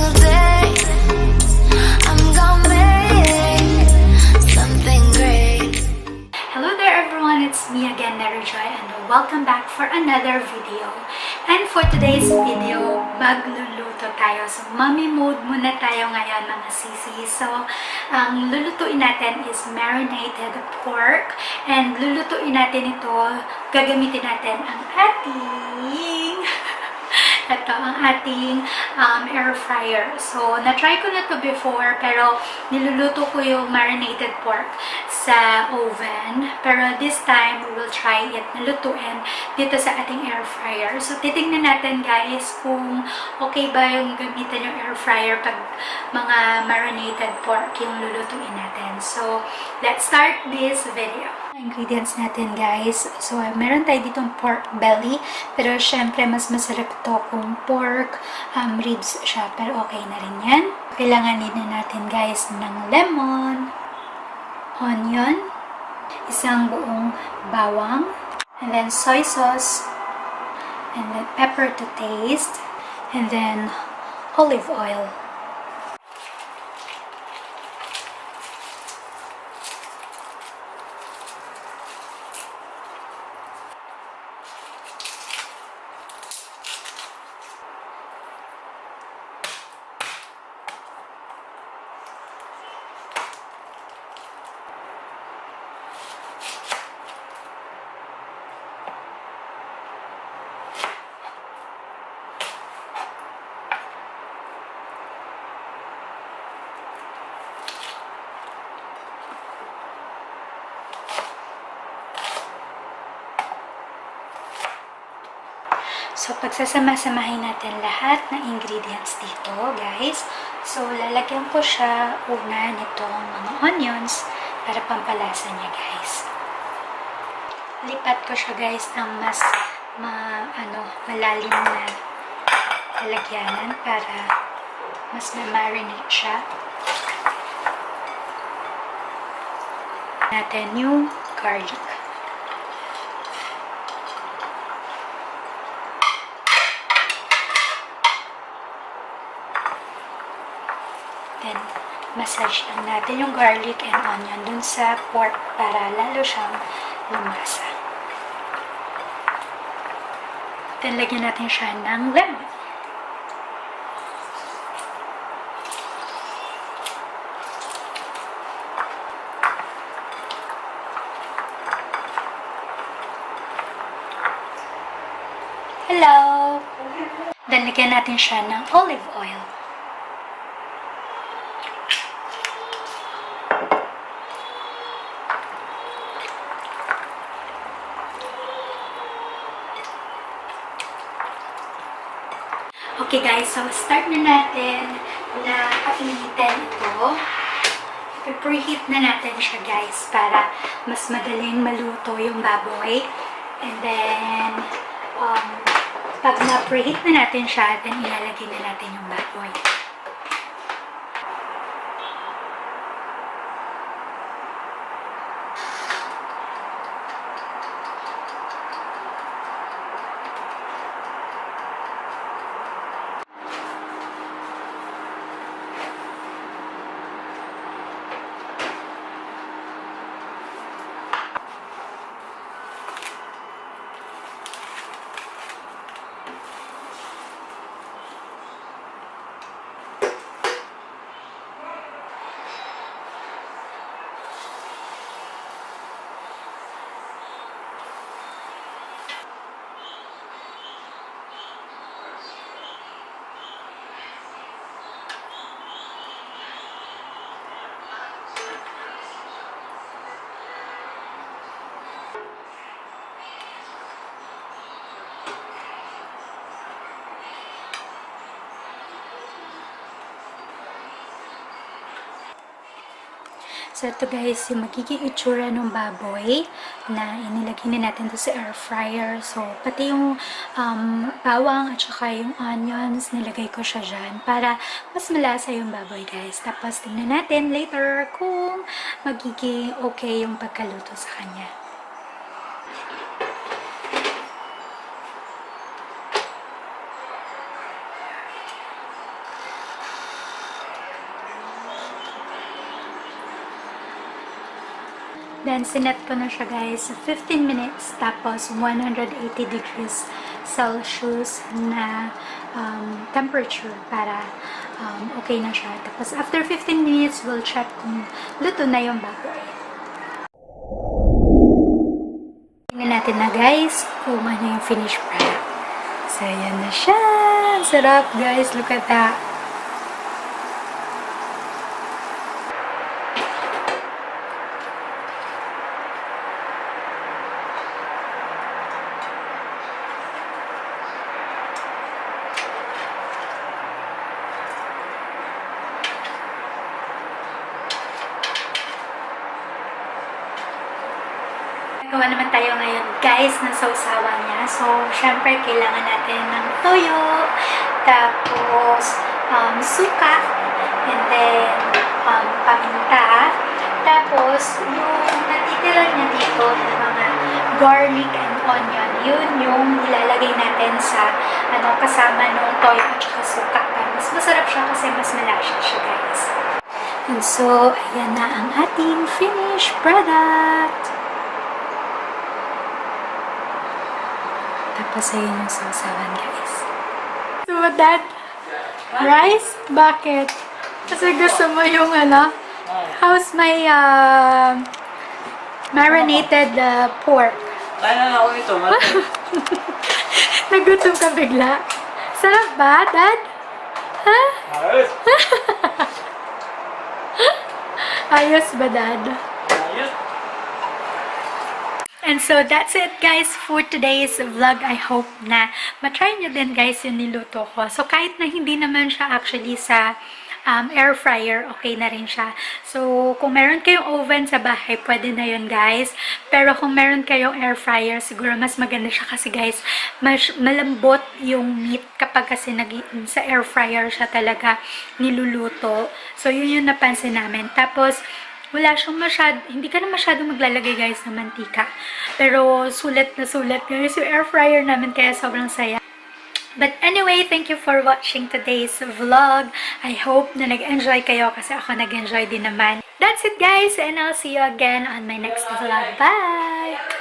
elevate. I'm gonna make something great. Hello there everyone, it's me again, Nery, and welcome back for another video. And for today's video, magluluto tayo. So, mommy mode muna tayo ngayon mga sisi. So, ang lulutuin natin is marinated pork. And lulutuin natin ito, gagamitin natin ang ating ang ating air fryer. So, na-try ko na to before, pero niluluto ko yung marinated pork sa oven. Pero this time, we will try it nalutuin dito sa ating air fryer. So, titingnan natin guys kung okay ba yung gamitan yung air fryer pag mga marinated pork yung lulutuin natin. So, let's start this video. Ingredients natin guys. So, meron tayo ditong pork belly. Pero, syempre, mas masarap ito kung pork ribs siya. Pero, okay na rin yan. Kailangan din natin guys ng lemon, onion, isang buong bawang, and then soy sauce, and then pepper to taste, and then olive oil. So, pagsasama-samahin natin lahat ng ingredients dito, guys. So, lalagyan ko siya una nitong mga onions para pampalasa niya, guys. Lipat ko siya, guys, ng mas malalim na lalagyanan para mas ma-marinate siya. Natin yung garlic. Then, massage lang natin yung garlic and onion dun sa pork para lalo siyang lumasa. Then, lagyan natin siya ng lemon. Hello! Then, lagyan natin siya ng olive oil. Okay guys, so start na natin na painitin ito. I-preheat na natin siya guys para mas madaling maluto yung baboy. And then, pag na-preheat na natin siya, then ilalagay na natin yung baboy. So, ito guys, yung magiging itsura ng baboy na inilagay na natin to sa air fryer. So, pati yung bawang at saka yung onions, nilagay ko siya dyan para mas malasa yung baboy guys. Tapos, tingnan natin later kung magiging okay yung pagkaluto sa kanya. Then, sinet ko na siya guys 15 minutes. Tapos, 180 degrees Celsius na temperature para okay na siya. Tapos, after 15 minutes, we'll check kung luto na yung baboy. Tingnan natin na guys kung ano yung finished product. So, ayan na siya. Sarap guys. Look at that. Gawa naman tayo ngayon guys ng sausawan niya. So, syempre kailangan natin ng toyo, tapos suka, and then paminta. Tapos, yung natitira niya dito ng mga garlic and onion, yun yung ilalagay natin sa kasama ng toyo at saka suka. Mas masarap siya kasi mas malasa siya guys. And so, ayan na ang ating finished product. Tapos ayun yung sausawan guys. So what that? Rice? Bakit? Kasi gusto mo yung how's my marinated pork? Kaya na ako ito. Nagutom ka bigla? Sarap ba, Dad? Ha? Ayos. Ayos ba, Dad? Ayos. And so, that's it guys for today's vlog. I hope na matry nyo din guys yung niluto ko. So, kahit na hindi naman siya actually sa air fryer, okay na rin siya. So, kung meron kayong oven sa bahay, pwede na yun guys. Pero kung meron kayong air fryer, siguro mas maganda siya kasi guys, mas malambot yung meat kapag kasi sa air fryer siya talaga niluluto. So, yun yung napansin namin. Tapos, wala siyang hindi ka na masyadong maglalagay guys ng mantika. Pero sulit na sulit guys yung air fryer namin kaya sobrang saya. But anyway, thank you for watching today's vlog. I hope na nag-enjoy kayo kasi ako nag-enjoy din naman. That's it guys and I'll see you again on my next vlog. Bye!